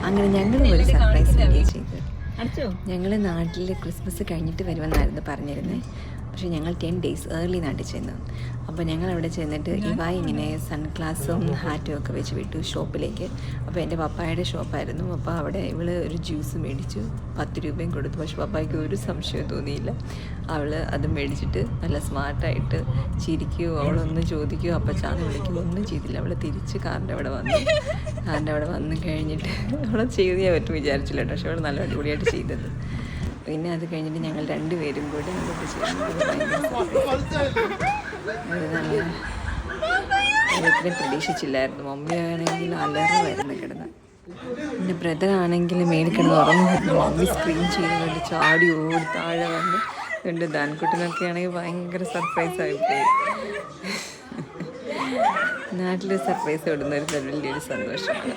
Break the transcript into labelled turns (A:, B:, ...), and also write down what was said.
A: അങ്ങനെ ഞങ്ങൾ ഒരു സർപ്രൈസ് വീഡിയോ ചെയ്തു. ഞങ്ങൾ നാട്ടിൽ ക്രിസ്മസ് കഴിഞ്ഞിട്ട് വരുമെന്നായിരുന്നു പറഞ്ഞിരുന്നത്. പക്ഷേ ഞങ്ങൾ 10 days ഏർലി നാട്ടിൽ ചെന്നു. അപ്പോൾ ഞങ്ങൾ അവിടെ ചെന്നിട്ട് ഇങ്ങനെ സൺഗ്ലാസും ഹാറ്റും ഒക്കെ വെച്ച് വിട്ടു ഷോപ്പിലേക്ക്. അപ്പോൾ എൻ്റെ പപ്പായുടെ ഷോപ്പായിരുന്നു. അപ്പോൾ അവിടെ ഇവൾ ഒരു ജ്യൂസ് മേടിച്ചു, 10 രൂപയും കൊടുത്തു. പക്ഷെ പപ്പായ്ക്ക് ഒരു സംശയവും തോന്നിയില്ല. അവൾ അത് മേടിച്ചിട്ട് നല്ല സ്മാർട്ടായിട്ട് ചിരിക്കുകയോ അവളൊന്നും ചോദിക്കുകയോ അപ്പച്ചാന്ന് വിളിക്കുകയോ ഒന്നും ചെയ്തില്ല. അവൾ തിരിച്ച് കാറിൻ്റെ അവിടെ വന്നു കഴിഞ്ഞിട്ട് അവളെ ചെയ്ത് ഞാൻ പറ്റും വിചാരിച്ചില്ല കേട്ടോ. പക്ഷെ അവൾ നല്ല അടിപൊളിയായിട്ട് ചെയ്തത്. പിന്നെ അത് കഴിഞ്ഞിട്ട് ഞങ്ങൾ രണ്ടുപേരും കൂടി അതൊക്കെ ചെയ്യുന്നത് ഇത്രയും പ്രതീക്ഷിച്ചില്ലായിരുന്നു. മമ്മിയാണെങ്കിൽ അലറുമായിരുന്നു കിടന്ന്. എൻ്റെ ബ്രദറാണെങ്കിൽ മേളിൽ കിടന്ന് ഉറങ്ങുമായിരുന്നു. മമ്മി സ്ക്രീൻ ചെയ്യുന്നുണ്ട്, ചാടി ഓടി താഴെ വന്ന്. അതുകൊണ്ട് ദാൻകുട്ടനൊക്കെ ആണെങ്കിൽ ഭയങ്കര സർപ്രൈസായിപ്പോയി. നാട്ടിൽ സർപ്രൈസ് വിടുന്നൊരു വലിയൊരു സന്തോഷമാണ്.